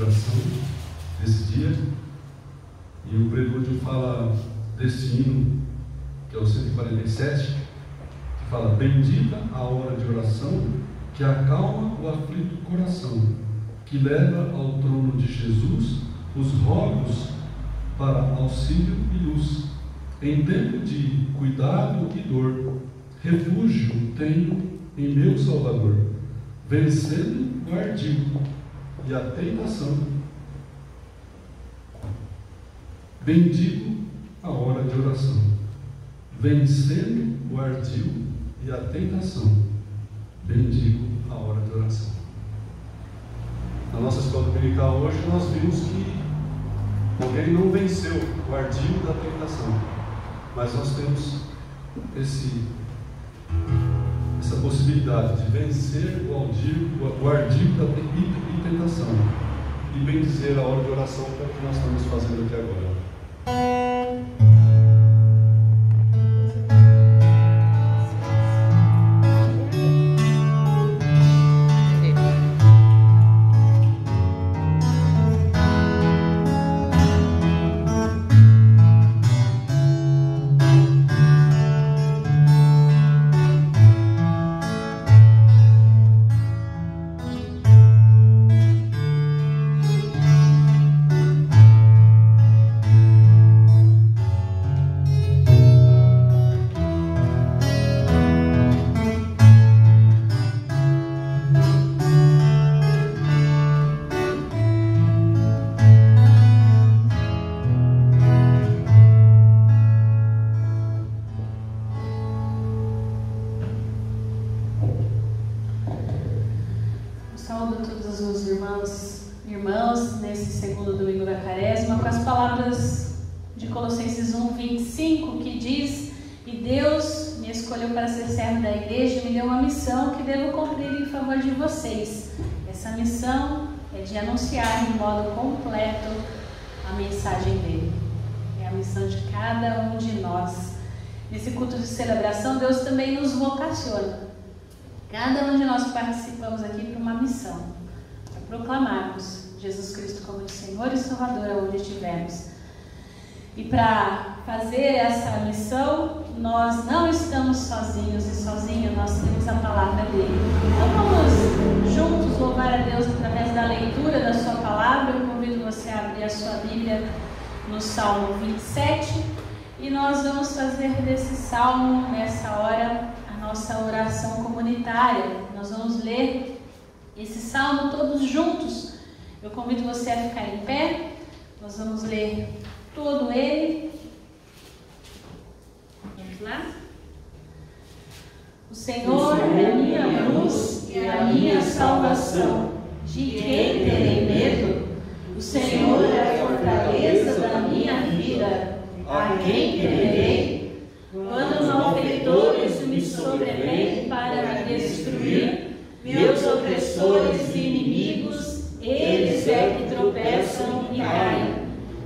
oração desse dia. E o prelúdio fala deste hino, que é o 147, que fala: bendita a hora de oração, que acalma o aflito coração, que leva ao trono de Jesus os rogos para auxílio e luz. Em tempo de cuidado e dor, refúgio tenho em meu Salvador, vencendo o ardil e a tentação. Bendigo a hora de oração, vencendo o ardil e a tentação. Bendigo a hora de oração. Na nossa escola dominical hoje nós vimos que alguém não venceu o ardil da tentação, mas nós temos essa possibilidade de vencer o ardil da tentação e bem dizer a hora de oração, que é o que nós estamos fazendo aqui agora. Essa missão é de anunciar de modo completo a mensagem dele. É a missão de cada um de nós. Nesse culto de celebração, Deus também nos vocaciona. Cada um de nós participamos aqui para uma missão, para proclamarmos Jesus Cristo como Senhor e Salvador aonde estivermos. E para fazer essa missão, nós não estamos sozinhos e sozinhos, nós temos a palavra dele. Então vamos juntos louvar a Deus através da leitura da sua palavra. Eu convido você a abrir a sua Bíblia no Salmo 27 e nós vamos fazer desse salmo, nessa hora, a nossa oração comunitária. Nós vamos ler esse salmo todos juntos. Eu convido você a ficar em pé. Nós vamos ler todo ele. Vamos lá? O Senhor é a minha luz e a minha salvação. De quem terei medo? O Senhor é a fortaleza da minha vida. A quem temerei? Quando malfeitores me sobrevêm para me destruir, meus opressores e inimigos, eles é que tropeçam e caem.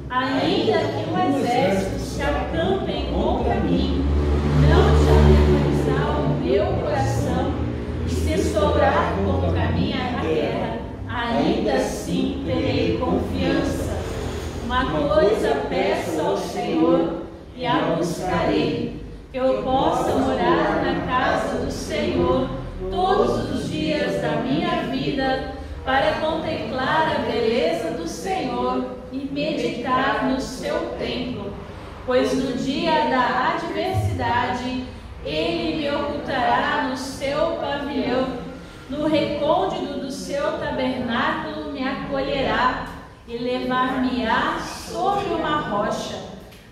Ainda que o exército se acampem contra mim, não te aterrorizar o meu coração, e se sobrar contra mim a guerra, ainda assim terei confiança. Uma coisa peço ao Senhor e a buscarei, que eu possa morar na casa do Senhor todos os dias da minha vida, para contemplar a beleza do Senhor e meditar no seu templo, pois no dia da adversidade ele me ocultará no seu pavilhão, no recôndito do seu tabernáculo me acolherá e levar-me-á sobre uma rocha.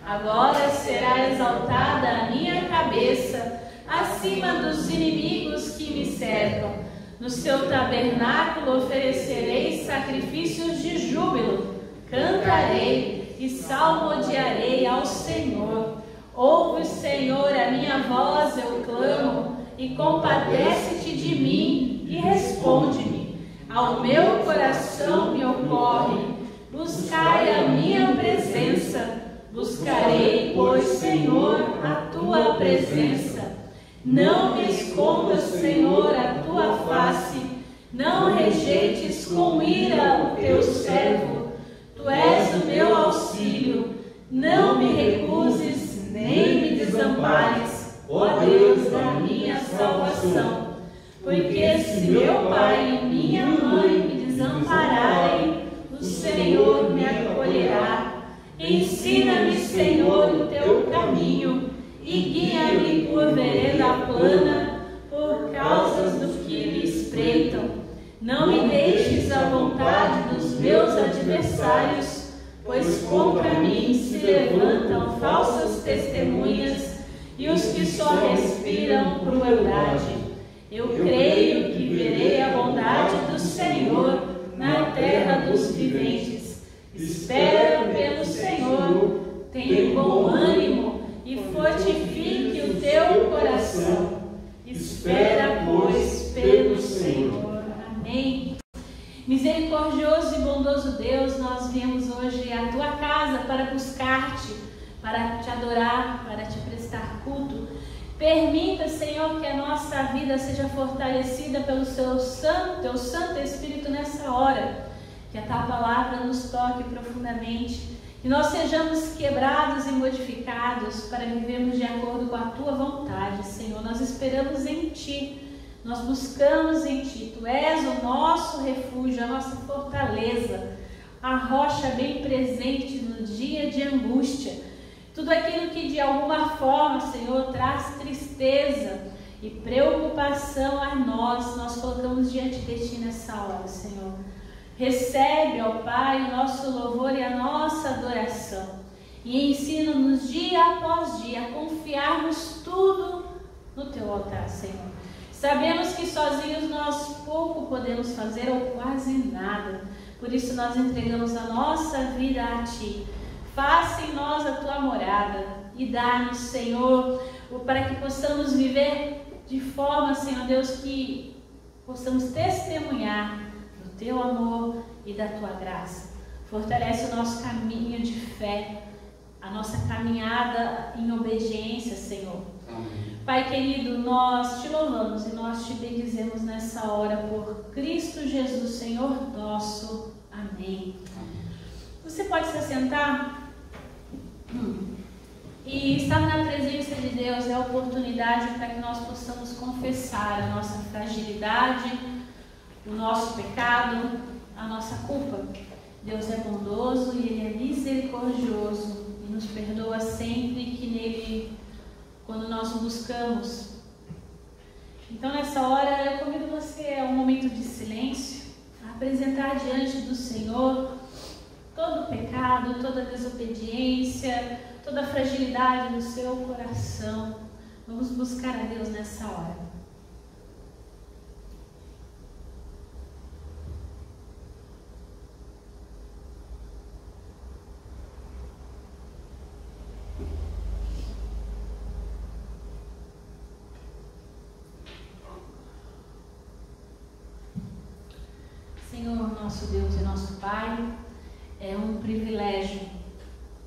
Agora será exaltada a minha cabeça acima dos inimigos que me cercam. No seu tabernáculo oferecerei sacrifícios de júbilo, cantarei e salmodiarei ao Senhor. Ouve, Senhor, a minha voz, eu clamo, e compadece-te de mim e responde-me. Ao meu coração me ocorre, buscai a minha presença. Buscarei, pois, Senhor, a tua presença. Não me escondas, Senhor, a tua face, Não rejeites com ira o teu servo, tu és o meu auxílio. Não me recuses, nem me desampares, ó Deus da minha salvação. Porque se meu pai e minha mãe me desampararem, o Senhor me acolherá. Ensina-me, Senhor, o teu caminho, e guia-me por vereda plana, por causas do que me espreitam. Não me deixes à vontade dos meus adversários, pois contra mim se levantam falsas testemunhas e os que só respiram crueldade. Eu creio que verei a bondade do Senhor na terra dos viventes. Espera pelo Senhor, tenha bom ânimo e fortifique o teu coração. Espera, pois, pelo Senhor. Amém. Misericordioso e bondoso Deus, nós viemos hoje à tua casa para buscar-te, para te adorar, para te prestar culto. Permita, Senhor, que a nossa vida seja fortalecida pelo teu Santo Espírito nessa hora. Que a tua palavra nos toque profundamente. Que nós sejamos quebrados e modificados para vivermos de acordo com a tua vontade, Senhor. Nós esperamos em ti. Nós buscamos em ti. Tu és o nosso refúgio, a nossa fortaleza, a rocha bem presente no dia de angústia. Tudo aquilo que de alguma forma, Senhor, traz tristeza e preocupação a nós colocamos diante de ti nessa hora, Senhor. Recebe, ó Pai, o nosso louvor e a nossa adoração. E ensina-nos dia após dia a confiarmos tudo no teu altar, Senhor. Sabemos que sozinhos nós pouco podemos fazer ou quase nada. Por isso nós entregamos a nossa vida a ti. Faça em nós a tua morada e dá-nos, Senhor, para que possamos viver de forma, Senhor Deus, que possamos testemunhar do teu amor e da tua graça. Fortalece o nosso caminho de fé, a nossa caminhada em obediência, Senhor. Amém. Pai querido, nós te louvamos e nós te bendizemos nessa hora por Cristo Jesus, Senhor nosso. Amém. Você pode se assentar? E estar na presença de Deus é a oportunidade para que nós possamos confessar a nossa fragilidade, o nosso pecado, a nossa culpa. Deus é bondoso e Ele é misericordioso e nos perdoa sempre que nele, quando nós o buscamos. Então nessa hora eu convido você a um momento de silêncio, a apresentar diante do Senhor todo o pecado, toda a desobediência, toda a fragilidade do seu coração. Vamos buscar a Deus nessa hora. Senhor, nosso Deus e nosso Pai, é um privilégio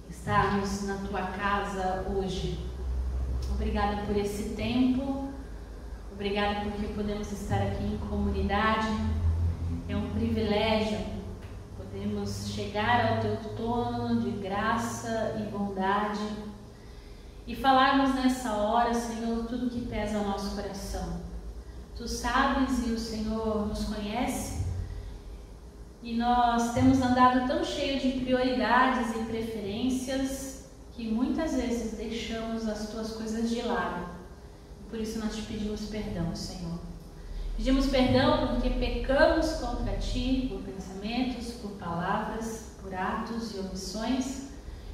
estarmos na tua casa hoje. Obrigada por esse tempo, obrigada porque podemos estar aqui em comunidade. É um privilégio podemos chegar ao teu trono de graça e bondade e falarmos nessa hora, Senhor, tudo que pesa ao nosso coração. Tu sabes e o Senhor nos conhece. E nós temos andado tão cheio de prioridades e preferências que muitas vezes deixamos as tuas coisas de lado. Por isso nós te pedimos perdão, Senhor. Pedimos perdão porque pecamos contra ti por pensamentos, por palavras, por atos e omissões.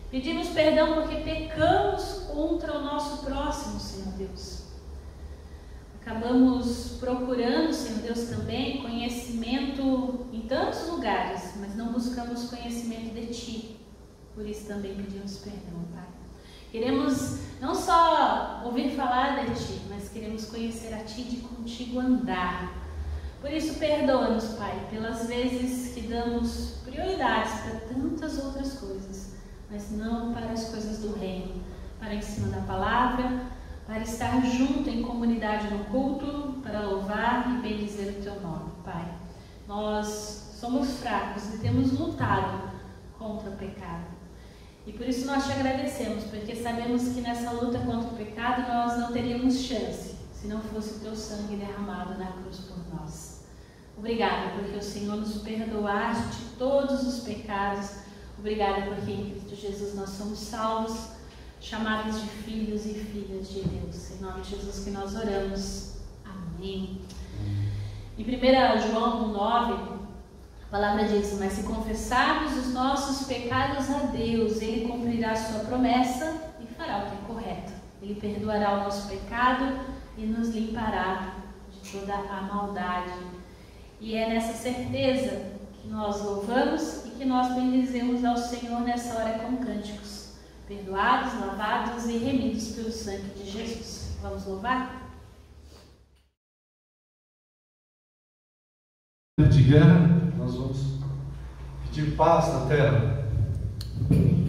Pedimos perdão porque pecamos contra o nosso próximo, Senhor Deus. Acabamos procurando, Senhor Deus, também conhecimento em tantos lugares, mas não buscamos conhecimento de Ti. Por isso também pedimos perdão, Pai. Queremos não só ouvir falar de Ti, mas queremos conhecer a Ti e de contigo andar. Por isso perdoa-nos, Pai, pelas vezes que damos prioridades para tantas outras coisas, mas não para as coisas do reino, para o ensino da palavra, para estar junto em comunidade no culto, para louvar e bendizer o teu nome, Pai. Nós somos fracos e temos lutado contra o pecado. E por isso nós te agradecemos, porque sabemos que nessa luta contra o pecado nós não teríamos chance se não fosse o teu sangue derramado na cruz por nós. Obrigada porque o Senhor nos perdoaste de todos os pecados. Obrigada porque em Cristo Jesus nós somos salvos, chamados de filhos e filhas de Deus. Em nome de Jesus que nós oramos. Amém. Em 1 João 9, a palavra diz: mas se confessarmos os nossos pecados a Deus, Ele cumprirá a sua promessa e fará o que é correto. Ele perdoará o nosso pecado e nos limpará de toda a maldade. E é nessa certeza que nós louvamos e que nós bendizemos ao Senhor nessa hora com cânticos, perdoados, lavados e remidos pelo sangue de Jesus. Vamos louvar? De guerra, nós vamos pedir paz na terra. Amen.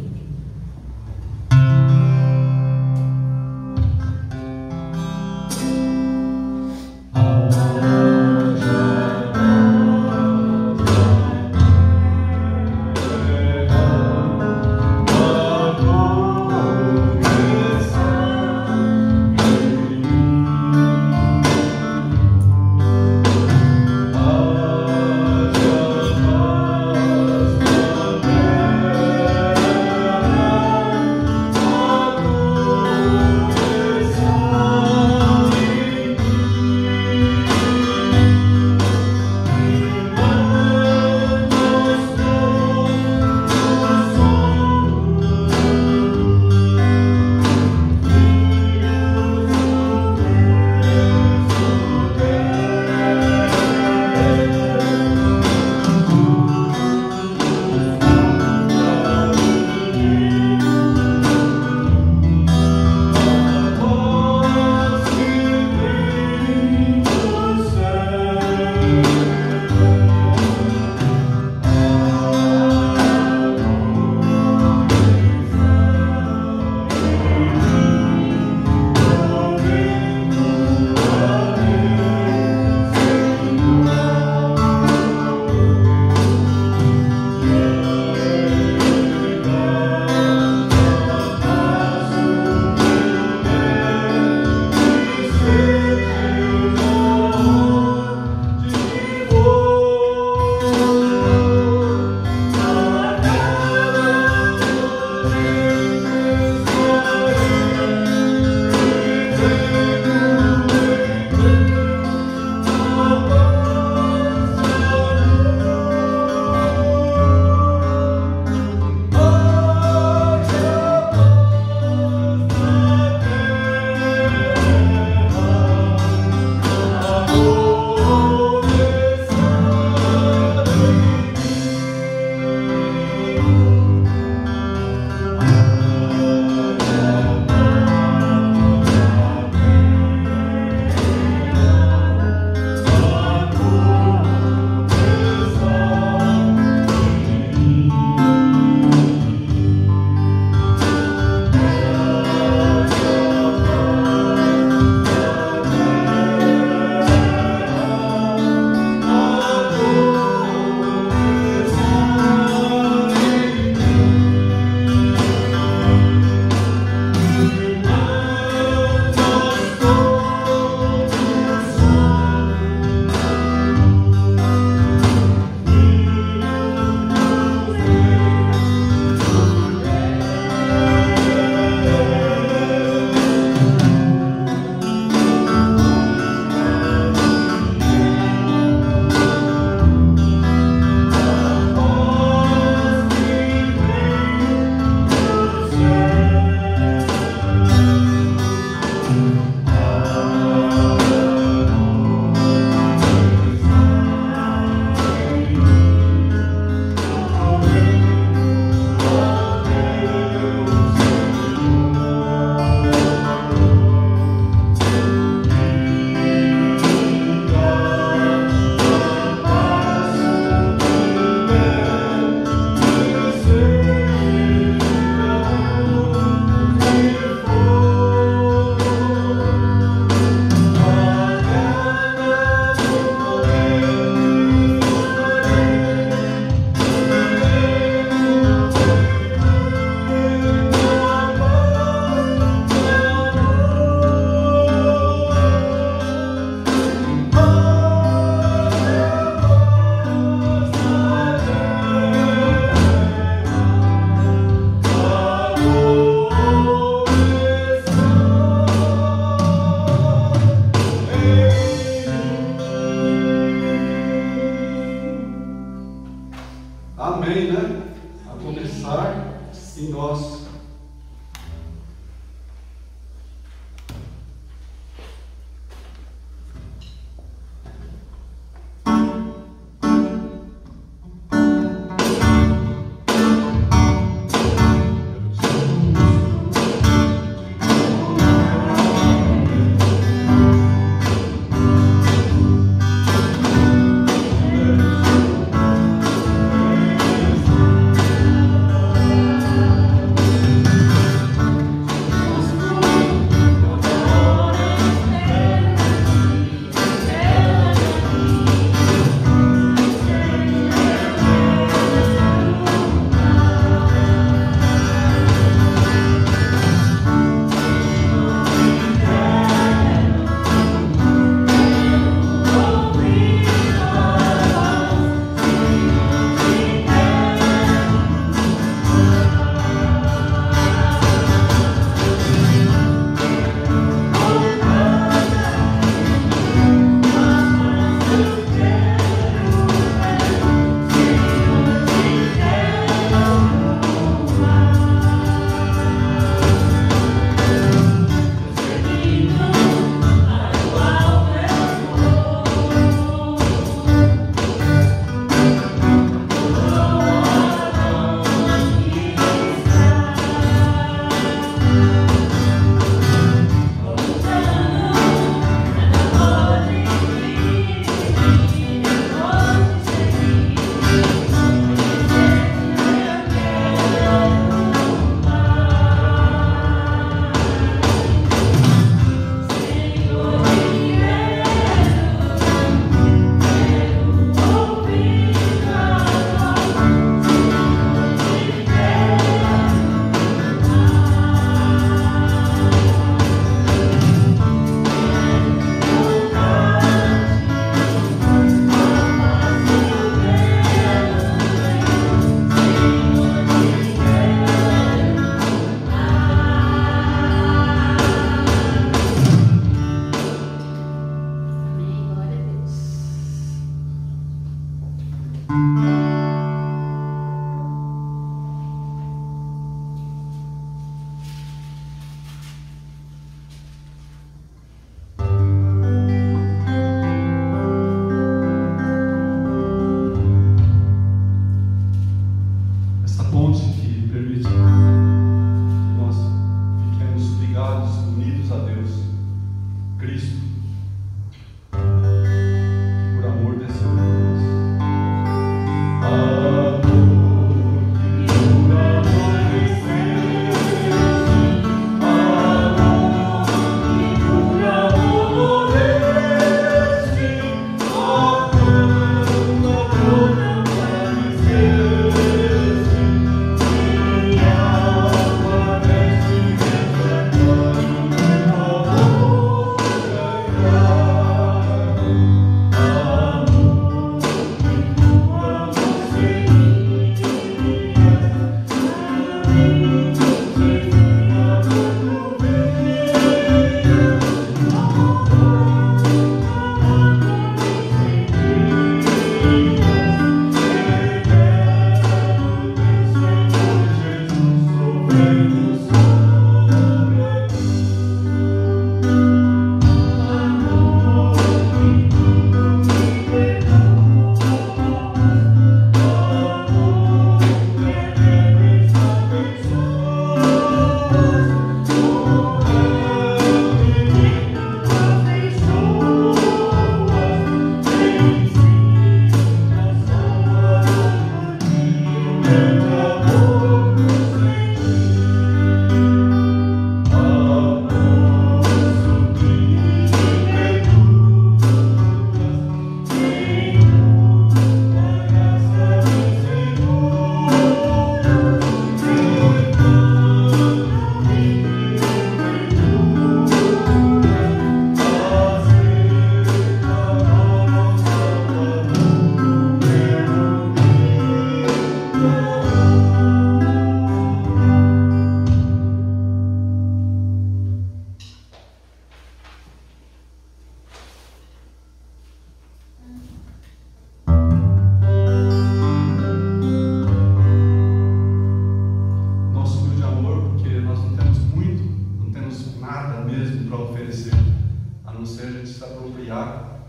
não ser a gente se apropriar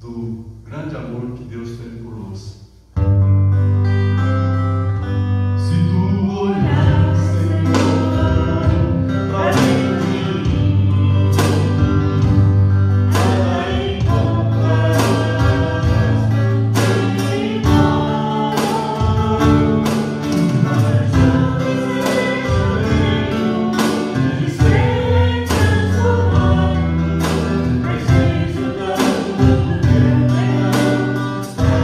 do grande amor que Deus teve por nós. Se tu olhar, Senhor, para dentro de mim, nada encontras em nós, mas eu desejo de ser transformado. Preciso da tua perdão, está no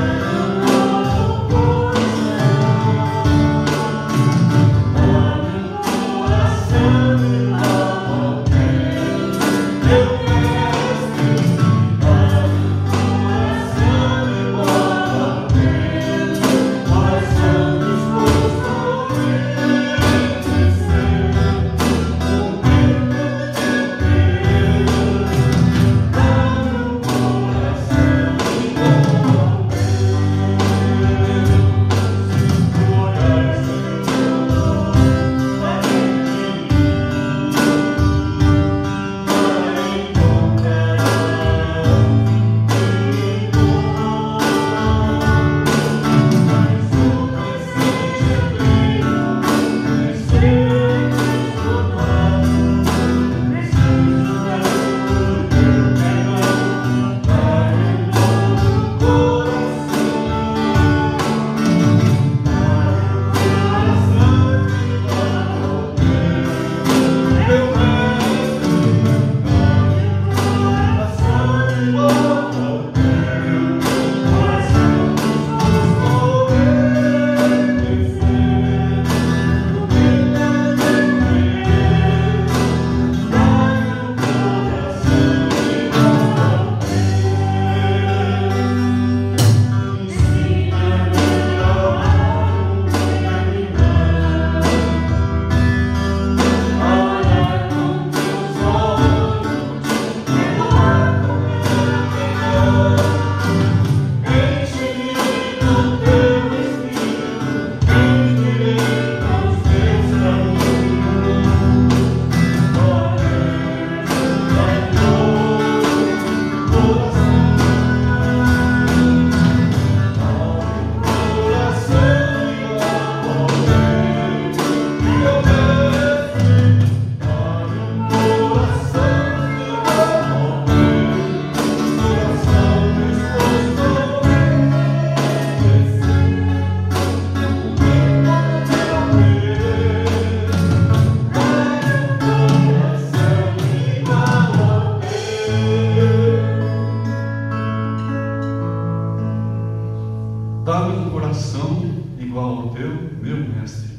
Dá-me um coração igual ao teu, meu mestre.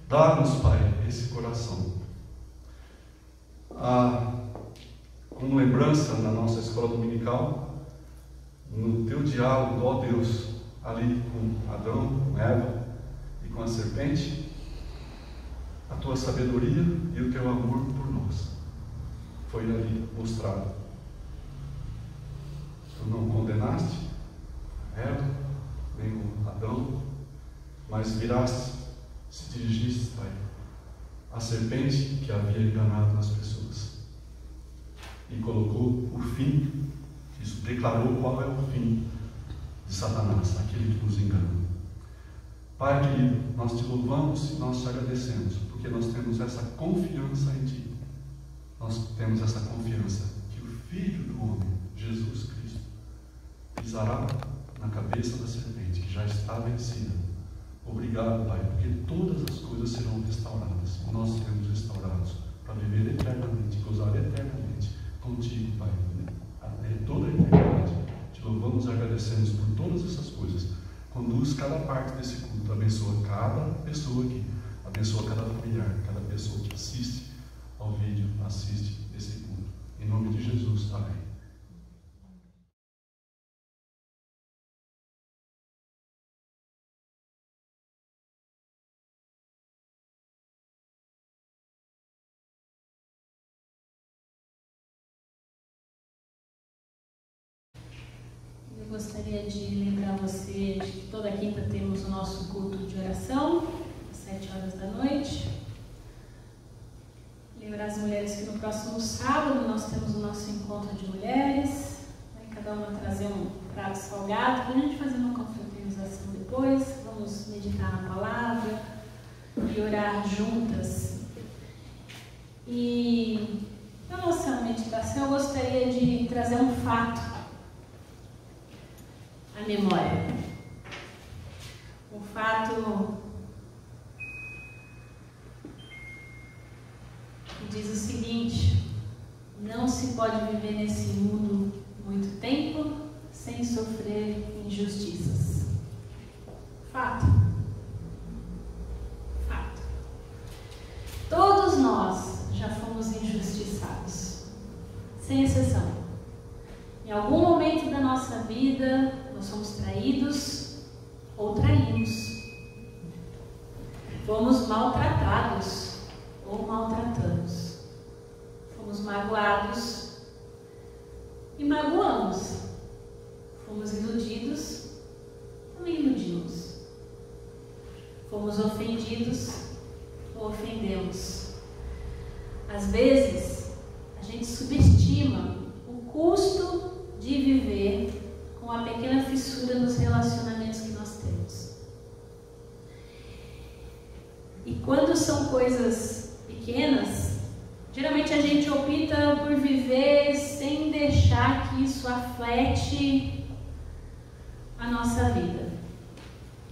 Dá-nos, Pai, esse coração. Como lembrança, na nossa escola dominical, no teu diálogo, ó Deus, ali com Adão, com Eva e com a serpente, a tua sabedoria e o teu amor por nós foi ali mostrado. Tu não condenaste Eva, nem o Adão, mas viraste, se dirigiste, Pai, à serpente que havia enganado as pessoas e colocou o fim, isso declarou qual é o fim de Satanás, aquele que nos engana. Pai querido, nós te louvamos e nós te agradecemos, porque nós temos essa confiança em Ti. Nós temos essa confiança que o Filho do Homem, Jesus Cristo, pisará na cabeça da serpente, que já está vencida. Obrigado, Pai, porque todas as coisas serão restauradas. Nós seremos restaurados para viver eternamente, gozar eternamente contigo, Pai, até toda a eternidade. Te louvamos e agradecemos por todas essas coisas. Conduz cada parte desse culto, abençoa cada pessoa aqui, abençoa cada familiar, cada pessoa que assiste ao vídeo, assiste esse culto. Em nome de Jesus, amém. Gostaria de lembrar você de que toda quinta temos o nosso culto de oração, às 7 horas da noite. Lembrar as mulheres que no no próximo sábado nós temos o nosso encontro de mulheres, cada uma trazer um prato salgado, para a gente fazer uma confraternização depois. Vamos meditar na palavra e orar juntas. E na nossa meditação eu gostaria de trazer um fato à memória. Um fato que diz o seguinte: não se pode viver nesse mundo muito tempo sem sofrer injustiças. Fato. Fato. Todos nós já fomos injustiçados, sem exceção. Em algum momento da nossa vida, nós somos traídos ou traímos. Fomos maltratados ou maltratamos. Fomos magoados e magoamos. Fomos iludidos, também iludimos. Fomos ofendidos ou ofendemos. Às vezes, a gente subestima o custo de viver com a pequena fissura nos relacionamentos que nós temos. E quando são coisas pequenas, geralmente a gente opta por viver sem deixar que isso afete a nossa vida.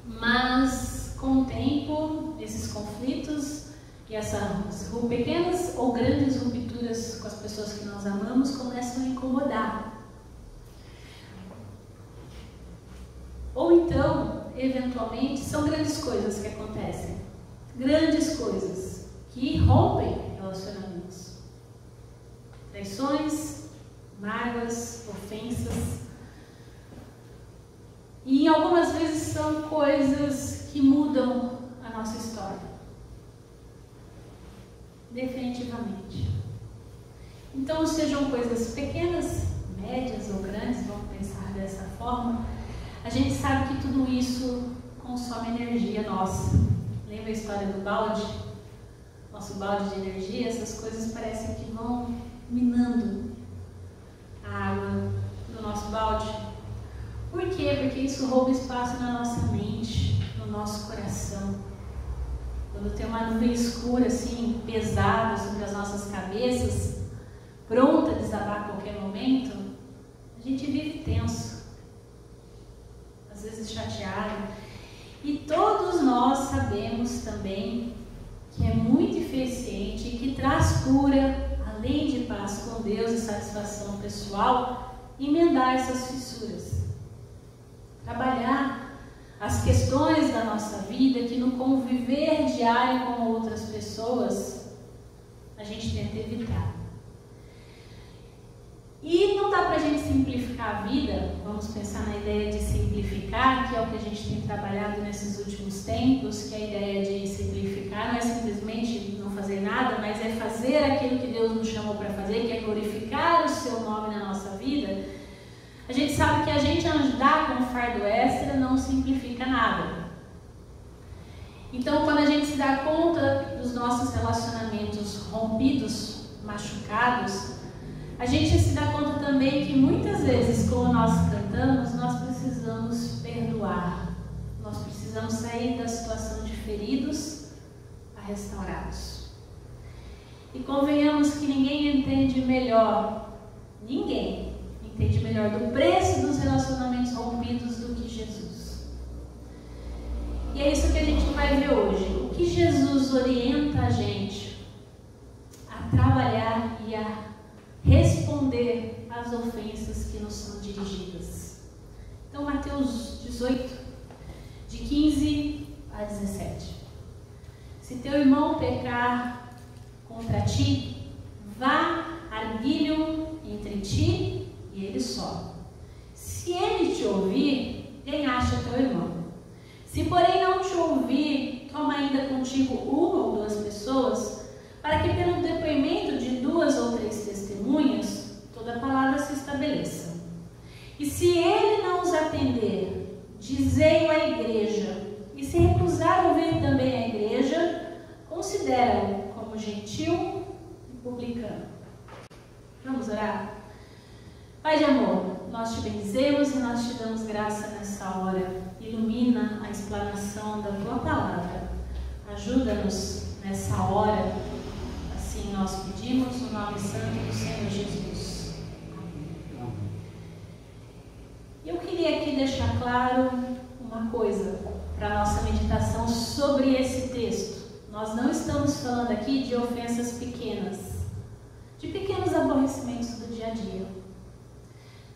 Mas, com o tempo, esses conflitos e essas pequenas ou grandes rupturas com as pessoas que nós amamos começam a incomodar. Ou então, eventualmente, são grandes coisas que acontecem. Grandes coisas que rompem relacionamentos. Traições, mágoas, ofensas. E algumas vezes são coisas que mudam a nossa história. Definitivamente. Então, sejam coisas pequenas, médias ou grandes, vamos pensar dessa forma, a gente sabe que tudo isso consome energia nossa. Lembra a história do balde? Nosso balde de energia, essas coisas parecem que vão minando a água do nosso balde. Por quê? Porque isso rouba espaço na nossa mente, no nosso coração. Quando tem uma nuvem escura, assim, pesada sobre as nossas cabeças, pronta a desabar a qualquer momento, a gente vive tenso, às vezes chateado. E todos nós sabemos também que é muito eficiente e que traz cura, além de paz com Deus e satisfação pessoal, emendar essas fissuras. Trabalhar as questões da nossa vida que no conviver diário com outras pessoas a gente tenta evitar. E não dá pra gente simplificar a vida, vamos pensar na ideia de simplificar, que é o que a gente tem trabalhado nesses últimos tempos, que a ideia de simplificar não é simplesmente não fazer nada, mas é fazer aquilo que Deus nos chamou para fazer, que é glorificar o seu nome na nossa vida. A gente sabe que a gente andar com um fardo extra não simplifica nada. Então, quando a gente se dá conta dos nossos relacionamentos rompidos, machucados, a gente se dá conta também que muitas vezes, como nós cantamos, nós precisamos perdoar. Nós precisamos sair da situação de feridos a restaurados. E convenhamos que ninguém entende melhor, ninguém entende melhor do preço dos relacionamentos rompidos do que Jesus. E é isso que a gente vai ver hoje. O que Jesus orienta a gente a trabalhar e a responder às ofensas que nos são dirigidas. Então, Mateus 18, de 15 a 17. Se teu irmão pecar contra ti, vá arguilho entre ti e ele só. Se ele te ouvir, ganhaste teu irmão. Se porém não te ouvir, toma ainda contigo uma ou duas pessoas, para que pelo depoimento de 2 ou 3 testemunhas, toda a palavra se estabeleça. E se ele não os atender, dizei-o à igreja, e se recusar a ouvir também a igreja, considera-o como gentil e publicano. Vamos orar? Pai de amor, nós te bendizemos e nós te damos graça nessa hora. Ilumina a explanação da tua palavra. Ajuda-nos nessa hora. Assim nós pedimos no nome santo do Senhor Jesus. Eu queria aqui deixar claro uma coisa para a nossa meditação sobre esse texto. Nós não estamos falando aqui de ofensas pequenas, de pequenos aborrecimentos do dia a dia.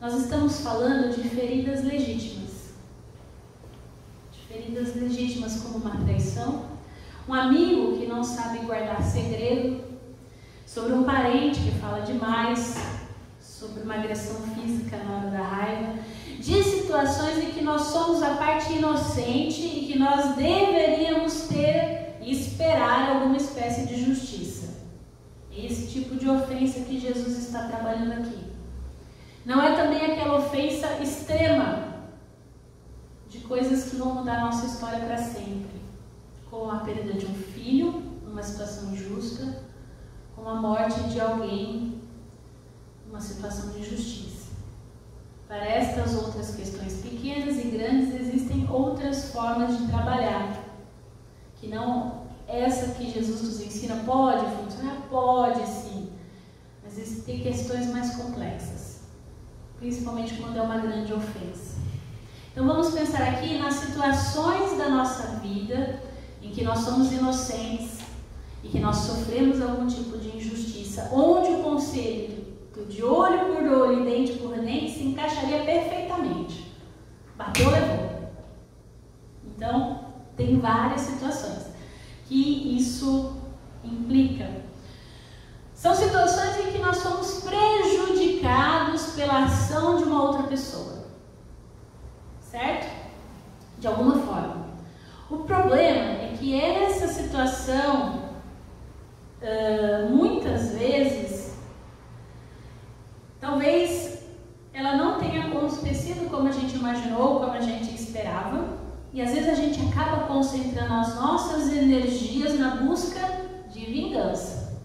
Nós estamos falando de feridas legítimas. De feridas legítimas como uma traição, um amigo que não sabe guardar segredo, sobre um parente que fala demais, sobre uma agressão física na hora da raiva, de situações em que nós somos a parte inocente e que nós deveríamos ter e esperar alguma espécie de justiça. É esse tipo de ofensa que Jesus está trabalhando aqui. Não é também aquela ofensa extrema de coisas que vão mudar a nossa história para sempre, como a perda de um filho, numa situação injusta, como a morte de alguém, numa situação de injustiça. Para estas outras questões pequenas e grandes, existem outras formas de trabalhar, que não essa que Jesus nos ensina. Pode funcionar? Pode sim, mas existem questões mais complexas, principalmente quando é uma grande ofensa. Então vamos pensar aqui nas situações da nossa vida em que nós somos inocentes e que nós sofremos algum tipo de injustiça, onde o conceito de olho por olho e dente por dente se encaixaria perfeitamente. Bateu, levou. Então, tem várias situações que isso implica. São situações em que nós somos prejudicados pela ação de uma outra pessoa. Certo? De alguma forma. O problema é que essa situação, muitas vezes, talvez ela não tenha acontecido como a gente imaginou, como a gente esperava, e às vezes a gente acaba concentrando as nossas energias na busca de vingança.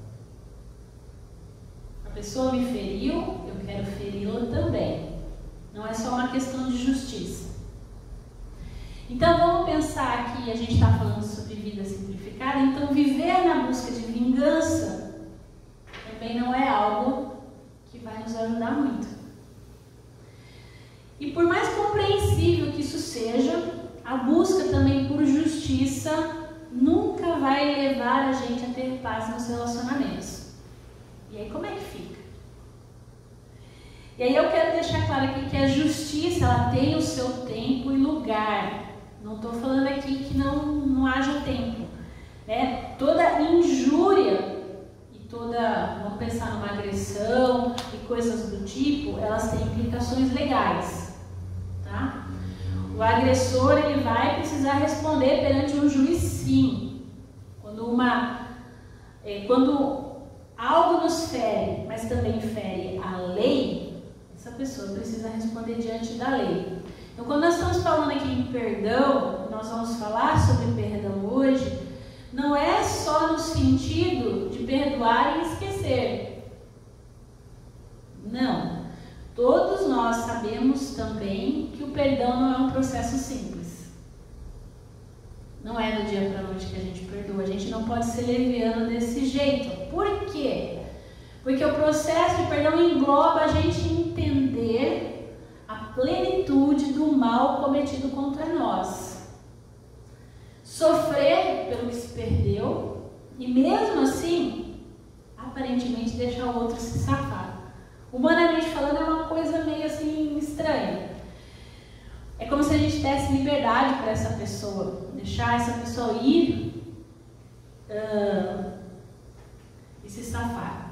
A pessoa me feriu, eu quero feri-la também. Não é só uma questão de justiça. Então vamos pensar que a gente está falando sobre vida simplificada, então viver na busca de vingança também não é algo que vai nos ajudar muito. E por mais compreensível que isso seja, a busca também por justiça nunca vai levar a gente a ter paz nos relacionamentos. E aí como é que fica? E aí eu quero deixar claro aqui que a justiça ela tem o seu tempo e lugar. Não estou falando aqui que não haja tempo. Né? Toda injúria e toda, vamos pensar numa agressão e coisas do tipo, elas têm implicações legais. Tá? O agressor ele vai precisar responder perante um juiz, sim. Quando algo nos fere, mas também fere a lei, essa pessoa precisa responder diante da lei. Então, quando nós estamos falando aqui em perdão, nós vamos falar sobre perdão hoje, não é só no sentido de perdoar e esquecer. Não. Todos nós sabemos também que o perdão não é um processo simples. Não é do dia para a noite que a gente perdoa. A gente não pode ser leviano desse jeito. Por quê? Porque o processo de perdão engloba a gente entender a plenitude do mal cometido contra nós. Sofrer pelo que se perdeu e mesmo assim, aparentemente deixar o outro se safar. Humanamente falando, é uma coisa meio assim estranha. É como se a gente desse liberdade para essa pessoa, deixar essa pessoa ir e se safar.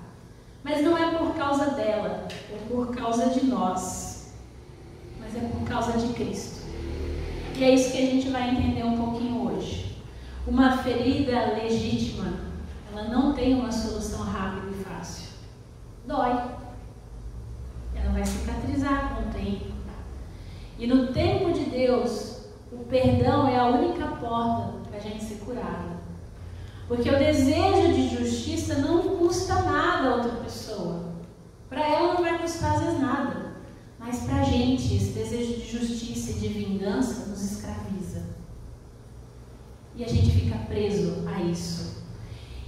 Mas não é por causa dela, é por causa de nós, mas é por causa de Cristo. E é isso que a gente vai entender um pouquinho hoje. Uma ferida legítima, ela não tem uma solução rápida e fácil. Dói. Ela vai cicatrizar com o tempo. E no tempo de Deus, o perdão é a única porta para a gente ser curado. Porque o desejo de justiça não custa nada E a gente fica preso a isso.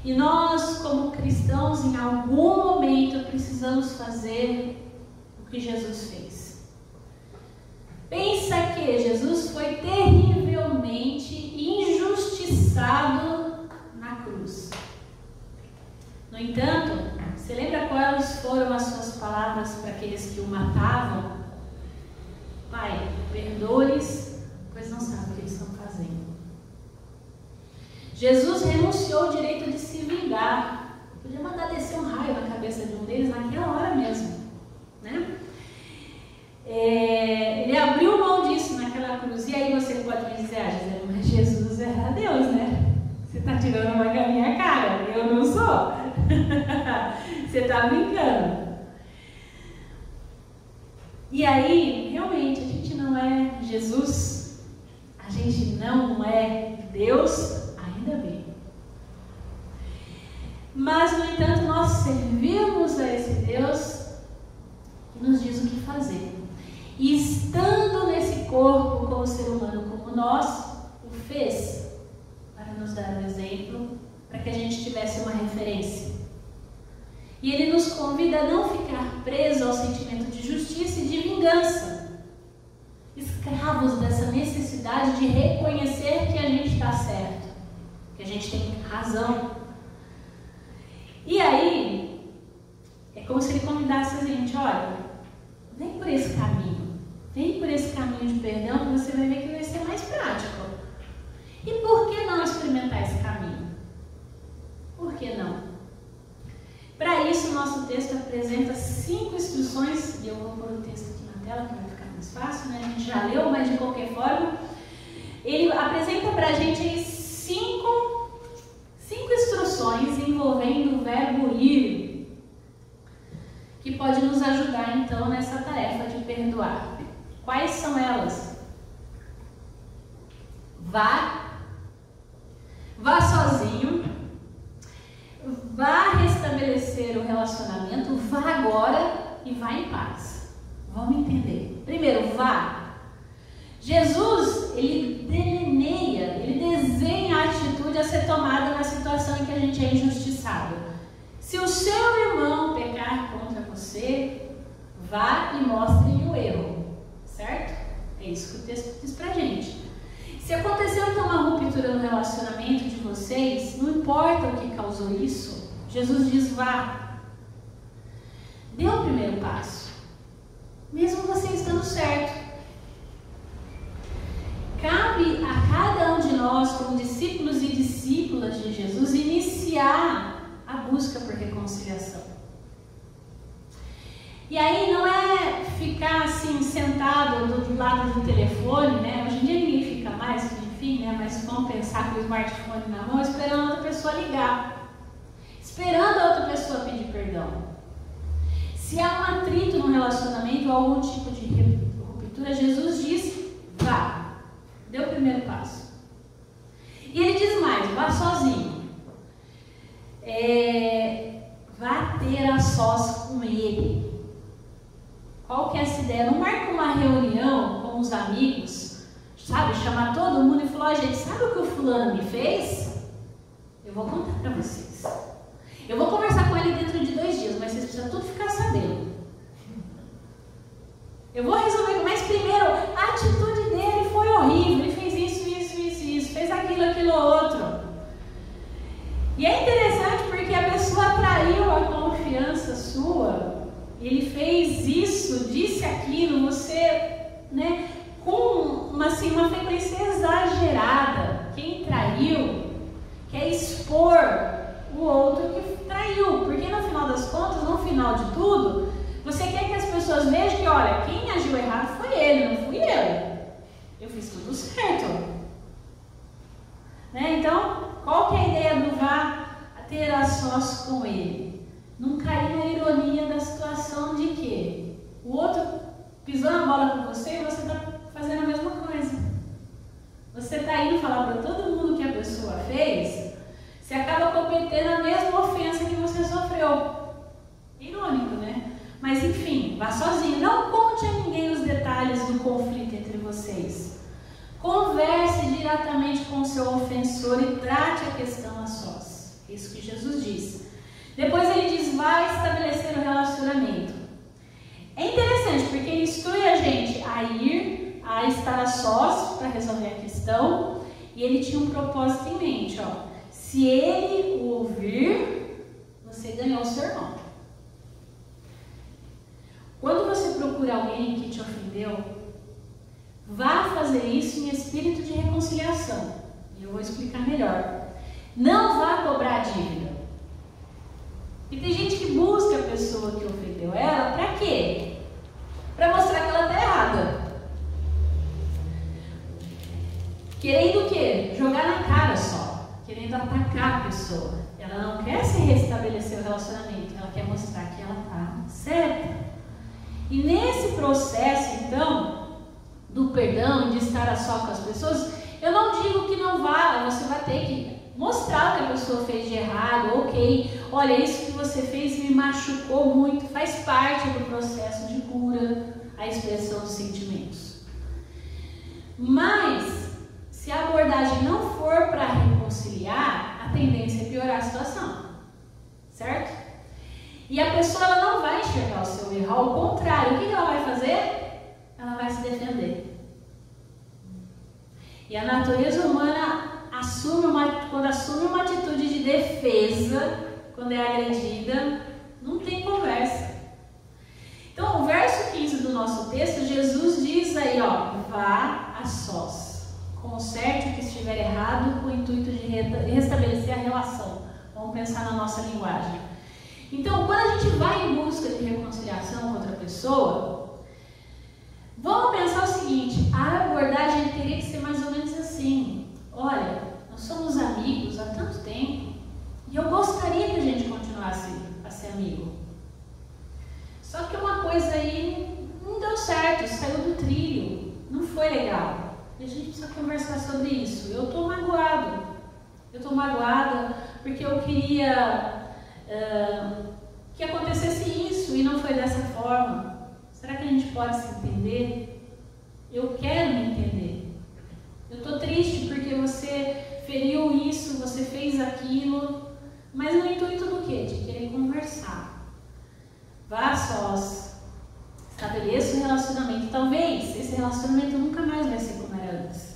E nós, como cristãos, em algum momento precisamos fazer o que Jesus fez. Pensa que Jesus foi terrivelmente injustiçado na cruz. No entanto, você lembra quais foram as suas palavras para aqueles que o matavam? Pai, perdoa-lhes, pois não sabem o que eles estão fazendo. Jesus renunciou ao direito de se vingar. Podia mandar descer um raio na cabeça de um deles naquela hora mesmo, né? Ele abriu mão disso naquela cruz. E aí você pode me dizer, Gisele, mas Jesus era Deus, né? Você está tirando uma com a minha cara, eu não sou. Você está brincando. E aí, realmente, a gente não é Jesus, a gente não é Deus, ainda bem. Mas, no entanto, nós servimos a esse Deus que nos diz o que fazer. E estando nesse corpo como ser humano como nós, o fez para nos dar um exemplo, para que a gente tivesse uma referência. E ele nos convida a não ficar preso ao sentimento de justiça e de vingança, escravos dessa necessidade de reconhecer que a gente está certo, que a gente tem razão. E aí, é como se ele convidasse a gente, olha, vem por esse caminho de perdão, que você vai ver que vai ser mais prático. E por que não experimentar esse caminho? Por que não? Para isso, o nosso texto apresenta 5 instruções, e eu vou pôr o texto aqui na tela, que vai ficar mais fácil, né? A gente já leu, mas de qualquer forma, ele apresenta para a gente aí 5 instruções envolvendo o verbo ir, que pode nos ajudar, então, nessa tarefa de perdoar. Quais são elas? Vá sozinho, vá restabelecer o relacionamento, vá agora e vá em paz. Vamos entender. Primeiro, vá. Jesus, ele delineia, ele desenha a atitude a ser tomada na situação em que a gente é injustiçado. Se o seu irmão pecar contra você, vá e mostre-lhe o erro, certo? É isso que o texto diz pra gente. Se aconteceu então uma ruptura no relacionamento de vocês, não importa o que causou isso, Jesus diz vá. Dê o primeiro passo, mesmo você estando certo. Cabe a cada um de nós, como discípulos e discípulas de Jesus, iniciar a busca por reconciliação. E aí não é ficar assim, sentado do lado do telefone, né? Hoje em dia ninguém fica mais, enfim, né? Mas vamos pensar com o smartphone na mão, esperando a outra pessoa ligar, esperando a outra pessoa pedir perdão. Se há um atrito no relacionamento ou algum tipo de ruptura, Jesus diz, vá, dê o primeiro passo. E ele diz mais, vá sozinho. Vá ter a sós com ele. Qual que é essa ideia? Não marca uma reunião com os amigos, sabe? Chamar todo mundo e falar, gente, sabe o que o fulano me fez? Eu vou contar para vocês. Eu vou conversar com ele dentro de 2 dias, mas vocês precisam tudo ficar sabendo. Eu vou resolver, mas primeiro, a atitude dele foi horrível. Ele fez isso, fez aquilo, outro. E é interessante porque a pessoa traiu a confiança sua. Ele fez isso, disse aquilo, você, né, com uma frequência exagerada. Quem traiu quer expor o outro que traiu, porque no final das contas, no final de tudo, você quer que as pessoas vejam que, olha, quem agiu errado foi ele, não fui eu. Eu fiz tudo certo. Né? Então, qual que é a ideia do vá ter a sós com ele? Não cair na ironia da situação de que o outro pisou na bola com você e você está fazendo a mesma coisa. Você está indo falar para todo mundo que a pessoa fez, você acaba cometendo a mesma ofensa que você sofreu. Irônico, né? Mas enfim, vá sozinho. Não conte a ninguém os detalhes do conflito entre vocês. Converse diretamente com o seu ofensor. isso que Jesus diz. Depois ele diz, vai estabelecer o relacionamento. É interessante, porque ele instrui a gente a ir, a estar a sós para resolver a questão, e ele tinha um propósito em mente, ó. Se ele o ouvir, você ganhou o seu irmão. Quando você procura alguém que te ofendeu, vá fazer isso em espírito de reconciliação. E eu vou explicar melhor. Não vá cobrar a dívida. E tem gente que busca a pessoa que ofendeu ela, para quê? Para mostrar que ela está errada. Querendo o quê? Jogar na cara só. Querendo atacar a pessoa. Ela não quer se restabelecer o relacionamento. Ela quer mostrar que ela está certa. E nesse processo, então, do perdão, de estar a só com as pessoas, eu não digo que não vá, você vai ter que mostrar o que a pessoa fez de errado, ok, olha, isso que você fez me machucou muito, faz parte do processo de cura, a expressão dos sentimentos. Mas, se a abordagem não for para reconciliar, a tendência é piorar a situação, certo? E a pessoa ela não vai enxergar o seu erro, ao contrário, o que ela vai fazer? Ela vai se defender. E a natureza humana quando assume uma atitude de defesa, quando é agredida, não tem conversa. Então, o verso 15 do nosso texto, Jesus diz aí, ó, vá a sós, conserte o que estiver errado com o intuito de restabelecer a relação. Vamos pensar na nossa linguagem. Então, quando a gente vai em busca de reconciliação com outra pessoa, vamos pensar o seguinte, a abordagem teria que ser mais ou menos assim. Olha, nós somos amigos há tanto tempo e eu gostaria que a gente continuasse a ser amigo. Só que uma coisa aí não deu certo, saiu do trilho, não foi legal. E a gente precisa conversar sobre isso. Eu estou magoada porque eu queria que acontecesse isso e não foi dessa forma. Será que a gente pode se entender? Eu quero me entender. Eu estou triste porque você feriu isso, você fez aquilo, mas no intuito do quê? De querer conversar. Vá a sós, estabeleça um relacionamento. Talvez esse relacionamento nunca mais vai ser como era antes.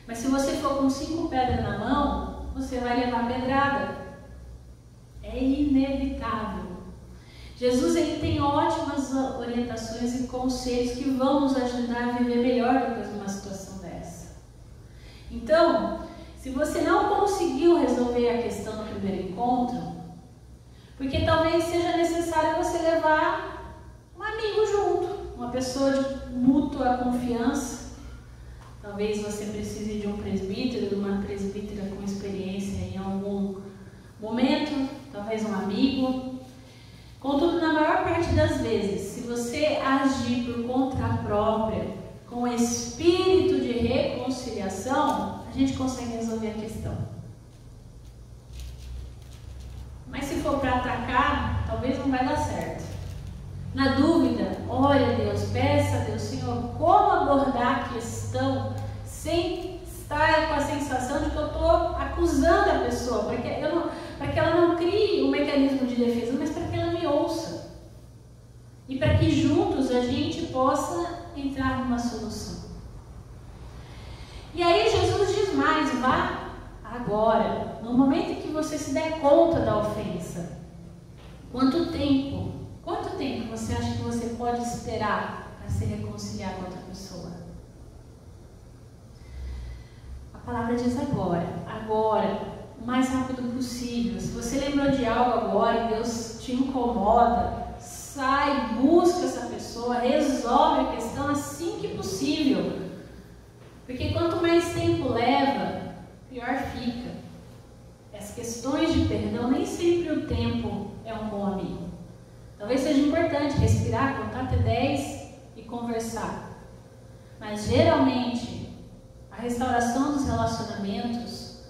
Mas se você for com 5 pedras na mão, você vai levar pedrada. É inevitável. Jesus ele tem ótimas orientações e conselhos que vão nos ajudar a viver melhor depois de uma situação dessa. Então, se você não conseguiu resolver a questão no primeiro encontro, porque talvez seja necessário você levar um amigo junto, uma pessoa de mútua confiança. Talvez você precise de um presbítero, de uma presbítera com experiência em algum momento, talvez um amigo. Contudo, na maior parte das vezes, se você agir por conta própria, com espírito de reconciliação, a gente consegue resolver a questão. Mas se for para atacar, talvez não vai dar certo. Na dúvida, ore a Deus, peça a Deus, Senhor, como abordar a questão sem estar com a sensação de que eu estou acusando a pessoa, para que ela não crie um mecanismo de defesa, mas para que ela me ouça. E para que juntos a gente possa entrar numa solução. E aí Jesus diz mais, vá agora, no momento em que você se der conta da ofensa. Quanto tempo você acha que você pode esperar para se reconciliar com outra pessoa? A palavra diz agora, o mais rápido possível. Se você lembrou de algo agora e Deus te incomoda, sai, busca essa pessoa, resolve a questão assim que possível. Porque quanto mais tempo leva, pior fica. As questões de perdão, nem sempre o tempo é um bom amigo. Talvez seja importante respirar, contar até 10 e conversar. Mas geralmente, a restauração dos relacionamentos,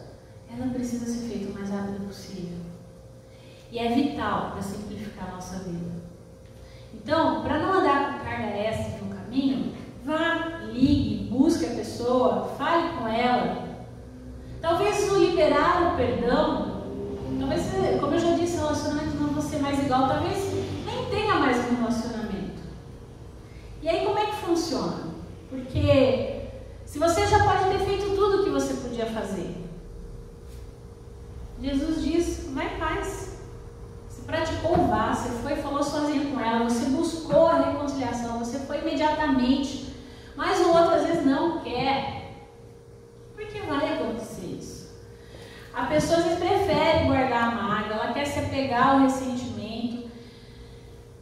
ela precisa ser feita o mais rápido possível. E é vital para simplificar a nossa vida. Então, para não andar com carga extra no caminho, vá, ligue, busque a pessoa, fale com ela. Talvez Talvez o liberar o perdão, talvez, como eu já disse, o relacionamento não vai ser mais igual, talvez nem tenha mais um relacionamento. E aí como é que funciona? Porque se você já pode ter feito tudo o que você podia fazer, Jesus diz, vai em paz. Você praticou o vá, você foi e falou sozinho com ela, você buscou a reconciliação, você foi imediatamente, mas o outro às vezes não quer. Por que vai acontecer isso? A pessoa às vezes prefere guardar a mágoa, ela quer se apegar ao ressentimento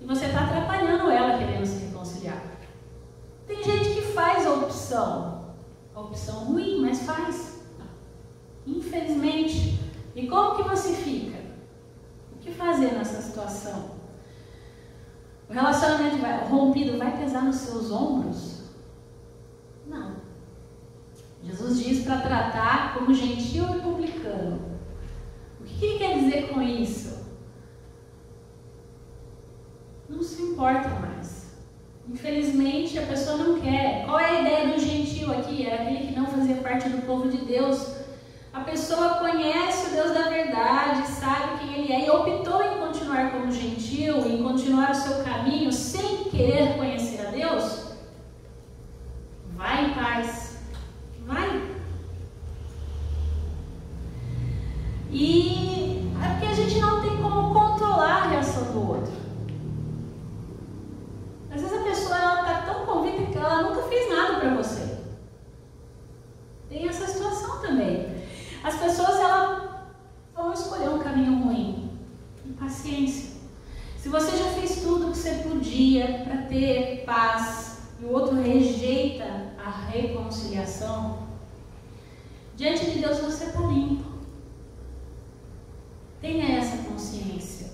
e você está atrapalhando ela querendo se reconciliar. Tem gente que faz a opção ruim, mas faz, infelizmente. E como que você fica? O que fazer nessa situação? O relacionamento rompido vai pesar nos seus ombros? Não. Jesus diz para tratar como gentil e publicano. O que ele quer dizer com isso? Não se importa mais. Infelizmente a pessoa não quer. Qual é a ideia do gentil aqui? Era aquele que não fazia parte do povo de Deus. A pessoa conhece o Deus da verdade, sabe quem Ele é e optou em continuar como gentil, em continuar o seu caminho sem querer conhecer a Deus. Vai em paz. Vai. E é porque a gente não tem como controlar a reação do outro. Às vezes a pessoa está tão convicta que ela nunca fez nada para você. Tem essa situação também. As pessoas vão escolher um caminho ruim. Paciência. Se você já fez tudo o que você podia para ter paz e o outro rejeita a reconciliação, diante de Deus você está limpo. Tenha essa consciência.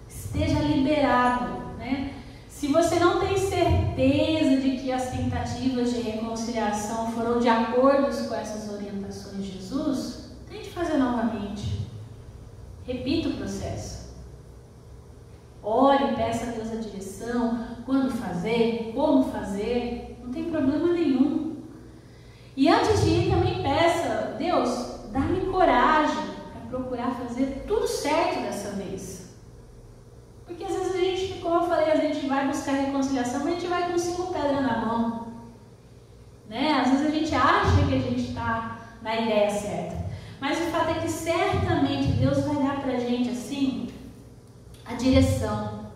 Esteja liberado, né? Se você não tem certeza de que as tentativas de reconciliação foram de acordo com essas orientações de Jesus, tente fazer novamente. Repita o processo. Ore, peça a Deus a direção, quando fazer, como fazer, não tem problema nenhum. E antes de ir também peça, Deus, dá-me coragem para procurar fazer tudo certo dessa vez. Porque às vezes a gente, como eu falei, a gente vai buscar reconciliação, mas a gente vai com 5 pedras na mão. Né? Às vezes a gente acha que a gente está na ideia certa. Mas o fato é que certamente Deus vai dar para a gente assim a direção.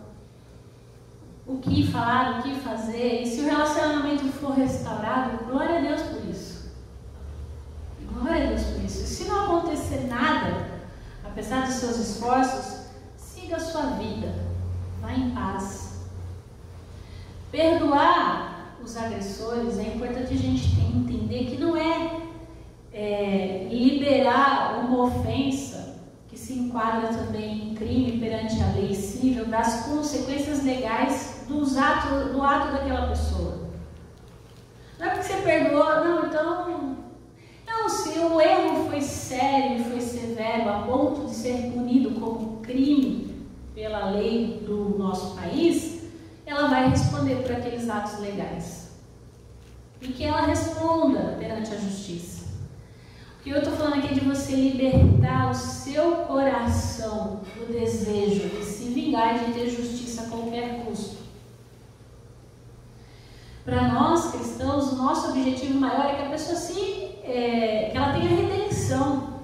O que falar, o que fazer. E se o relacionamento for restaurado, glória a Deus por isso. Glória a Deus por isso. E se não acontecer nada, apesar dos seus esforços, siga a sua vida. Vá em paz. Perdoar os agressores é importante a gente entender que não é liberar uma ofensa que se enquadra também em crime perante a lei civil das consequências legais do ato daquela pessoa. Não é porque você perdoou, não, então... Não, se o erro foi sério e foi severo a ponto de ser punido como crime pela lei do nosso país, ela vai responder por aqueles atos legais. E que ela responda perante a justiça. O que eu estou falando aqui é de você libertar o seu coração do desejo de se vingar e de ter justiça a qualquer custo. Para nós cristãos, o nosso objetivo maior é que a pessoa que ela tenha redenção,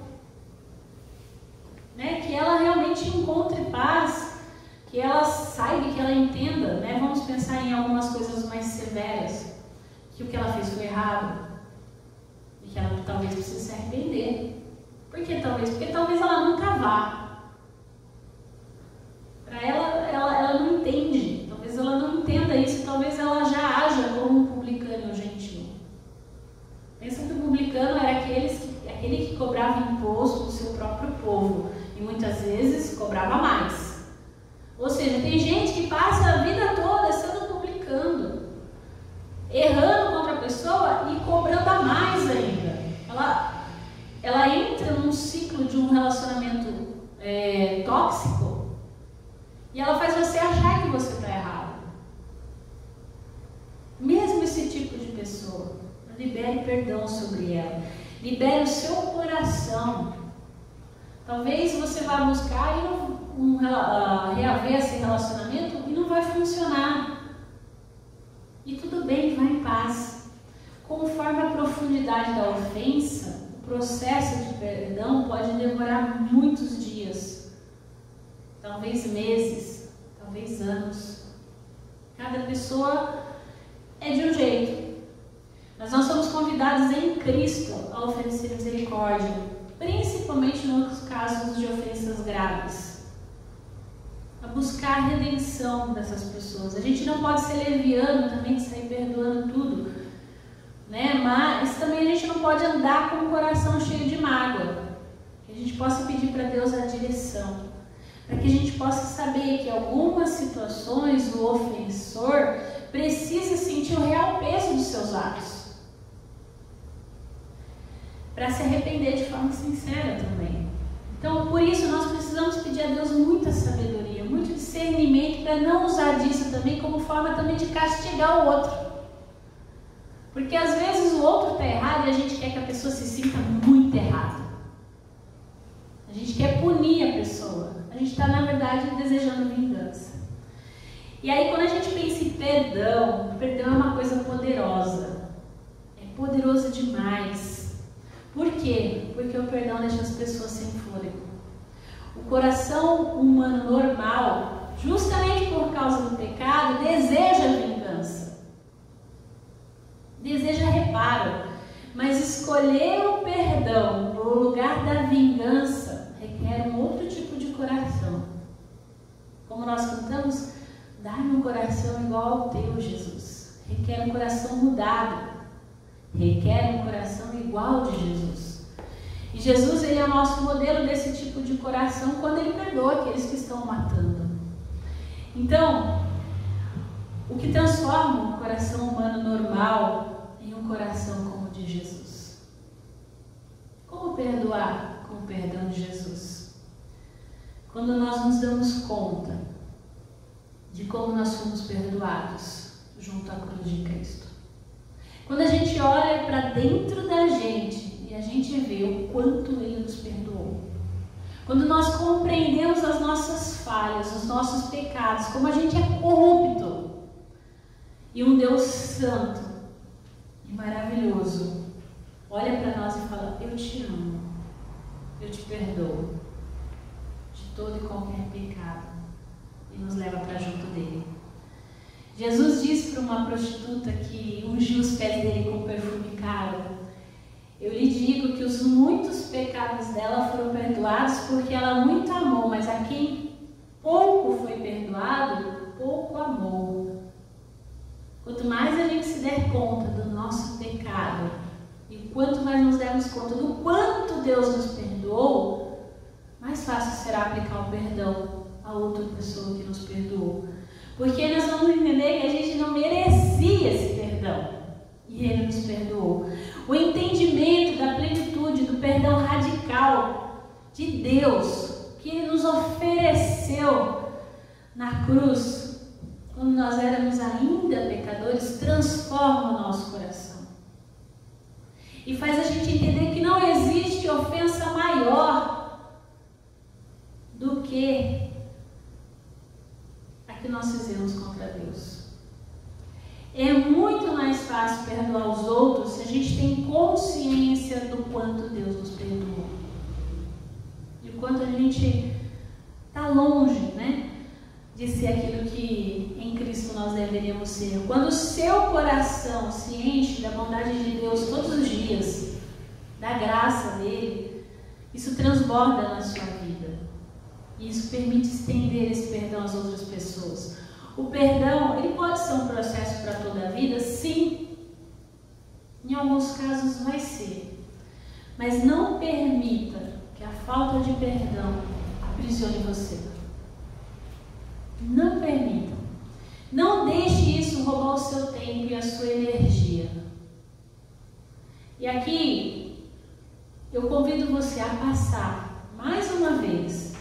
né? Que ela realmente encontre paz, que ela saiba, que ela entenda, né? Vamos pensar em algumas coisas mais severas, que o que ela fez foi errado. E que ela talvez precise se arrepender. Por que talvez? Porque talvez ela nunca vá. Para ela não entende. Talvez ela não entenda isso. Talvez ela já haja como um publicano gentil. Pensa que o publicano era aquele que cobrava imposto do seu próprio povo. E muitas vezes cobrava mais. Ou seja, tem gente que passa a vida toda sendo publicano, errando contra a pessoa e cobrando a mais ainda. Ela entra num ciclo de um relacionamento tóxico e ela faz você achar que você está errado. Mesmo esse tipo de pessoa, libere perdão sobre ela. Libere o seu coração vai buscar e reaver esse relacionamento e não vai funcionar. E tudo bem, vai em paz. Conforme a profundidade da ofensa, o processo de perdão pode demorar muitos dias, talvez meses, talvez anos. Cada pessoa é de um jeito. Mas nós somos convidados em Cristo a oferecer misericórdia, principalmente nos casos de ofensas graves, a buscar a redenção dessas pessoas. A gente não pode ser leviano também de sair perdoando tudo, né? Mas também a gente não pode andar com o coração cheio de mágoa. Que a gente possa pedir para Deus a direção, para que a gente possa saber que em algumas situações o ofensor precisa sentir o real peso dos seus atos, para se arrepender de forma sincera também. Então, por isso, nós precisamos pedir a Deus muita sabedoria, muito discernimento, para não usar disso também como forma também de castigar o outro. Porque às vezes o outro está errado e a gente quer que a pessoa se sinta muito errada. A gente quer punir a pessoa. A gente está, na verdade, desejando vingança. E aí, quando a gente pensa em perdão, o perdão é uma coisa poderosa. É poderoso demais. Por quê? Porque o perdão deixa as pessoas sem fôlego. O coração humano normal, justamente por causa do pecado, deseja vingança, deseja reparo, mas escolher o perdão no lugar da vingança requer um outro tipo de coração. Como nós cantamos, dá-me um coração igual ao teu, Jesus. Requer um coração mudado, requer um coração igual de Jesus. E Jesus, ele é o nosso modelo desse tipo de coração quando ele perdoa aqueles que estão matando. Então, o que transforma o coração humano normal em um coração como o de Jesus? Como perdoar com o perdão de Jesus? Quando nós nos damos conta de como nós fomos perdoados junto à cruz de Cristo. Quando a gente olha para dentro da gente e a gente vê o quanto Ele nos perdoou. Quando nós compreendemos as nossas falhas, os nossos pecados, como a gente é corrupto. E um Deus santo e maravilhoso olha para nós e fala, eu te amo, eu te perdoo de todo e qualquer pecado. E nos leva para junto dele. Jesus disse para uma prostituta que ungiu os pés dele com perfume caro, eu lhe digo que os muitos pecados dela foram perdoados porque ela muito amou, mas a quem pouco foi perdoado, pouco amou. Quanto mais a gente se der conta do nosso pecado e quanto mais nos dermos conta do quanto Deus nos perdoou, mais fácil será aplicar o perdão a outra pessoa que nos perdoou. Porque nós vamos entender que a gente não merecia esse perdão. E Ele nos perdoou. O entendimento da plenitude, do perdão radical de Deus, que Ele nos ofereceu na cruz, quando nós éramos ainda pecadores, transforma o nosso coração. E faz a gente entender que não existe ofensa maior do que que nós fizemos contra Deus. É muito mais fácil perdoar os outros se a gente tem consciência do quanto Deus nos perdoou. E o quanto a gente está longe, né, de ser aquilo que em Cristo nós deveríamos ser. Quando o seu coração se enche da bondade de Deus todos os dias, da graça dele, isso transborda na sua vida. E isso permite estender esse perdão às outras pessoas. O perdão, ele pode ser um processo para toda a vida? Sim. Em alguns casos vai ser. Mas não permita que a falta de perdão aprisione você. Não permita. Não deixe isso roubar o seu tempo e a sua energia. E aqui, eu convido você a passar, mais uma vez,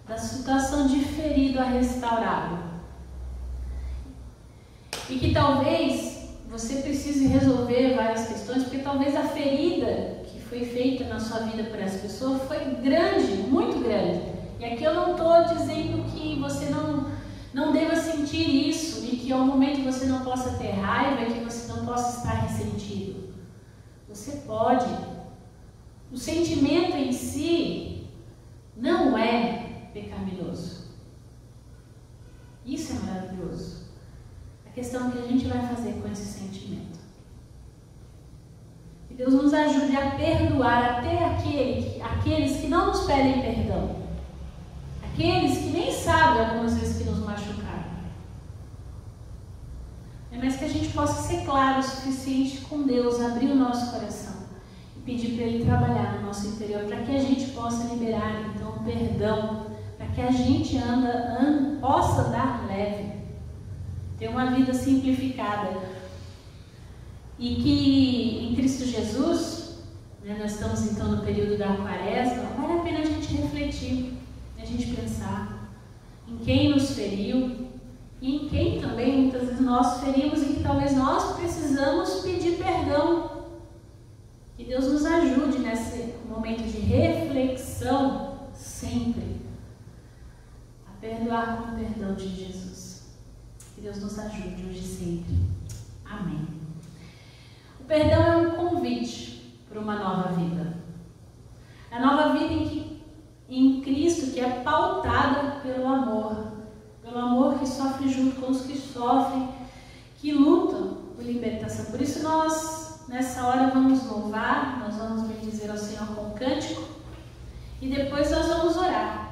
da situação de ferido a restaurado. E que talvez você precise resolver várias questões, porque talvez a ferida que foi feita na sua vida por essa pessoa foi grande, muito grande, dizendo que você não deva sentir isso e que ao momento você não possa ter raiva e que você não possa estar ressentido. Você pode. O sentimento em si não é pecaminoso. Isso é maravilhoso. A questão é o que a gente vai fazer com esse sentimento. Que Deus nos ajude a perdoar até aqueles que não nos pedem perdão. Aqueles que nem sabem algumas vezes que nos machucaram. Mas que a gente possa ser claro o suficiente com Deus, abrir o nosso coração e pedir para Ele trabalhar no nosso interior, para que a gente possa liberar então o perdão, para que a gente possa andar leve, ter uma vida simplificada. E que em Cristo Jesus, nós estamos então no período da Quaresma, vale a pena a gente refletir, a gente pensar em quem nos feriu e em quem também muitas vezes nós ferimos e que talvez nós precisamos pedir perdão. Que Deus nos ajude nesse momento de reflexão sempre a perdoar com o perdão de Jesus. Que Deus nos ajude hoje e sempre. Amém. O perdão é um convite para uma nova vida. A nova vida em Cristo, que é pautada pelo amor que sofre junto com os que sofrem, que lutam por libertação. Por isso nós, nessa hora, vamos louvar, nós vamos bendizer ao Senhor com um cântico e depois nós vamos orar.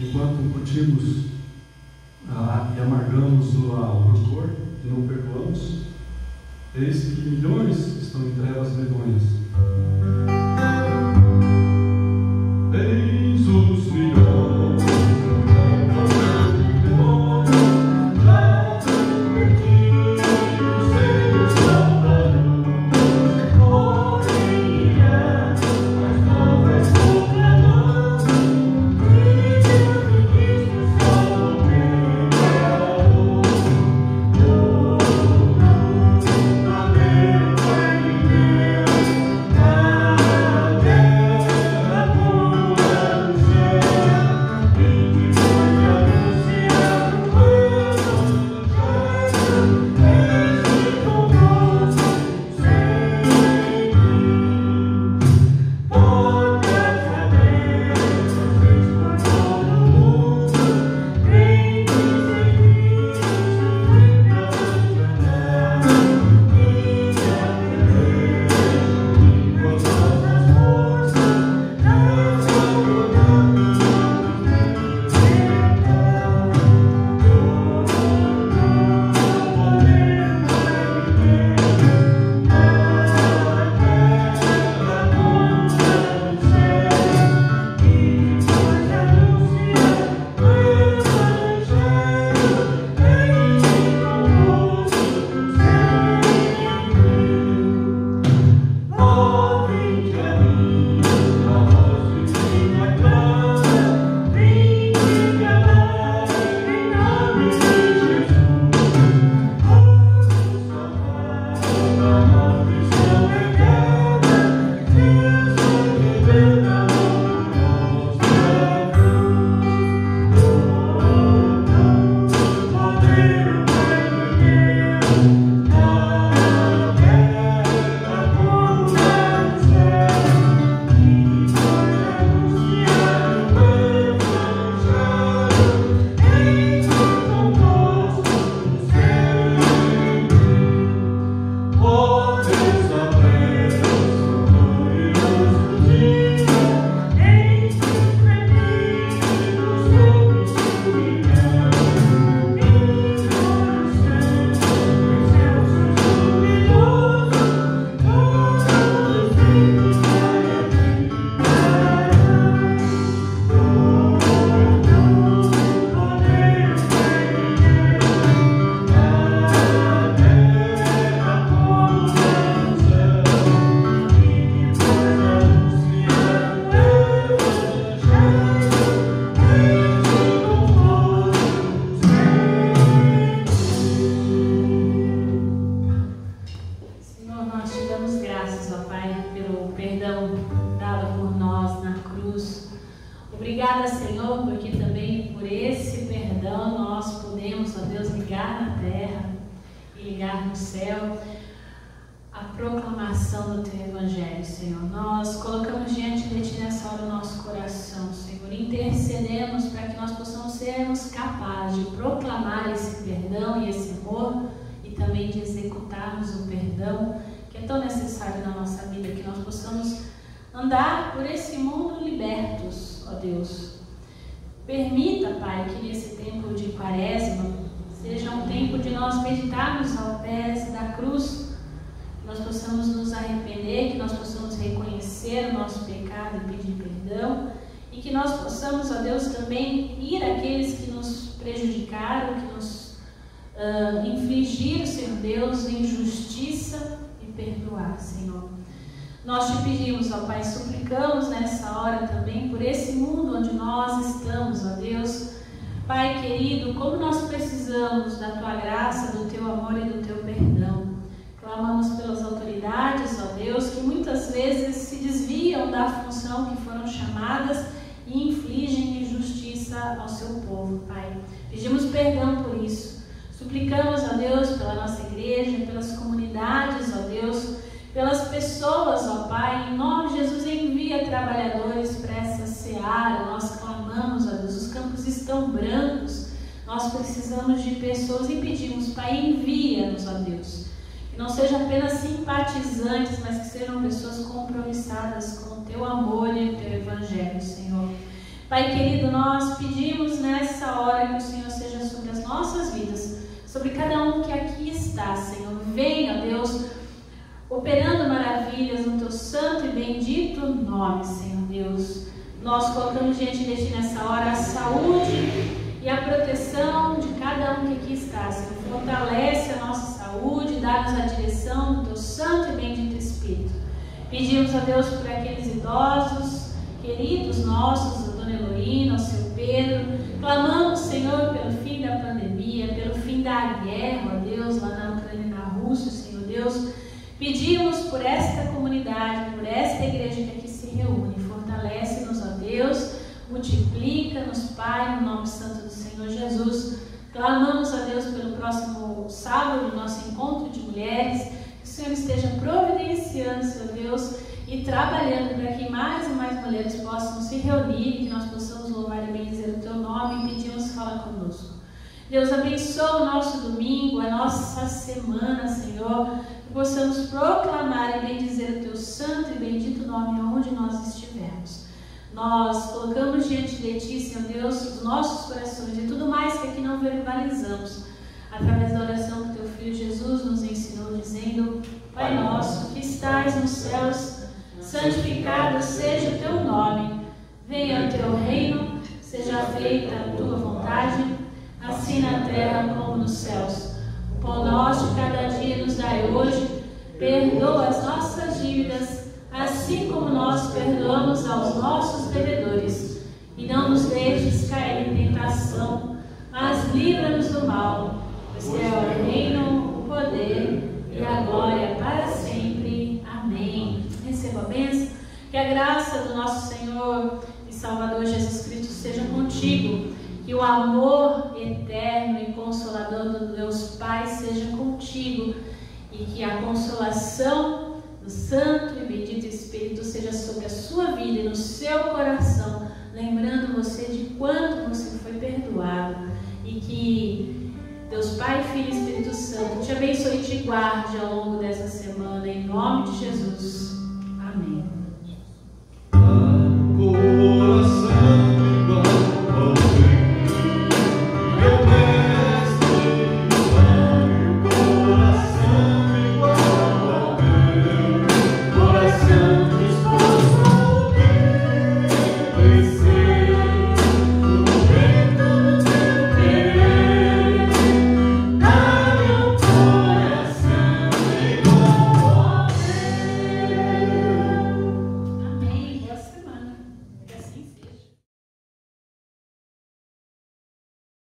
Enquanto curtimos e amargamos o rancor e não perdoamos, eis que milhões estão em trevas medonhas. Eis os milhões. ligar na terra e ligar no céu a proclamação do Teu Evangelho, Senhor. Nós colocamos diante de Ti nessa hora o nosso coração, Senhor. Intercedemos para que nós possamos sermos capazes de proclamar esse perdão e esse amor e também de executarmos o perdão que é tão necessário na nossa vida, que nós possamos andar por esse mundo libertos, ó Deus. Permita, Pai, que nesse tempo de Quaresma seja um tempo de nós meditarmos aos pés da cruz, que nós possamos nos arrepender, que nós possamos reconhecer o nosso pecado e pedir perdão, e que nós possamos, ó Deus, também ir àqueles que nos prejudicaram, que nos infligiram, Senhor Deus, injustiça e perdoar, Senhor. Nós te pedimos, ó Pai, suplicamos nessa hora também por esse mundo onde nós estamos, ó Deus. Pai querido, como nós precisamos da Tua graça, do Teu amor e do Teu perdão. Clamamos pelas autoridades, ó Deus, que muitas vezes se desviam da função que foram chamadas e infligem injustiça ao Seu povo, Pai. Pedimos perdão por isso. Suplicamos, ó Deus, pela nossa igreja, pelas comunidades, ó Deus, pelas pessoas, ó Pai. Em nome de Jesus, envia trabalhadores para essa seara. Nós clamamos, ó Deus, os campos estão brancos. Nós precisamos de pessoas e pedimos, Pai, envia-nos, ó Deus. Que não sejam apenas simpatizantes, mas que sejam pessoas compromissadas com o Teu amor e o Teu Evangelho, Senhor. Pai querido, nós pedimos nessa hora que o Senhor seja sobre as nossas vidas, sobre cada um que aqui está, Senhor. Venha, ó Deus, operando maravilhas no Teu santo e bendito nome, Senhor Deus. Nós colocamos diante de Ti nessa hora a saúde e a proteção de cada um que aqui está, Senhor. Fortalece a nossa saúde, dá-nos a direção do Teu santo e bendito Espírito. Pedimos a Deus por aqueles idosos, queridos nossos, a Dona Heloína, o Seu Pedro. Clamamos, Senhor, pelo fim da pandemia, pelo fim da guerra, ó Deus, lá na Ucrânia e na Rússia, Senhor Deus. Pedimos por esta comunidade, por esta igreja que aqui se reúne. Fortalece-nos, ó Deus, multiplica-nos, Pai, no nome santo do Senhor Jesus. Clamamos, ó Deus, pelo próximo sábado, nosso encontro de mulheres, que o Senhor esteja providenciando, Senhor Deus, e trabalhando para que mais e mais mulheres possam se reunir, que nós possamos louvar e bendizer o Teu nome, e pedimos, fala conosco. Deus, abençoa o nosso domingo, a nossa semana, Senhor, que possamos proclamar e bendizer o Teu santo e bendito nome onde nós estivermos. Nós colocamos diante de Ti, Senhor Deus, os nossos corações e tudo mais que aqui não verbalizamos, através da oração que Teu Filho Jesus nos ensinou, dizendo: Pai nosso, que estais nos céus, santificado seja o Teu nome, venha o Teu reino, seja feita a Tua vontade, assim na terra como nos céus. O pão nosso de cada dia nos dai hoje, perdoa as nossas dívidas, assim como nós perdoamos aos nossos devedores. E não nos deixes cair em tentação, mas livra-nos do mal, pois Teu é o reino, o poder e a glória para sempre. Amém. Receba a bênção. Que a graça do nosso Senhor e Salvador Jesus Cristo seja contigo. Que o amor eterno e consolador do Deus Pai seja contigo. E que a consolação do Santo e Bendito Espírito seja sobre a sua vida e no seu coração, lembrando você de quanto você foi perdoado. E que Deus Pai, Filho e Espírito Santo te abençoe e te guarde ao longo dessa semana, em nome de Jesus. Amém.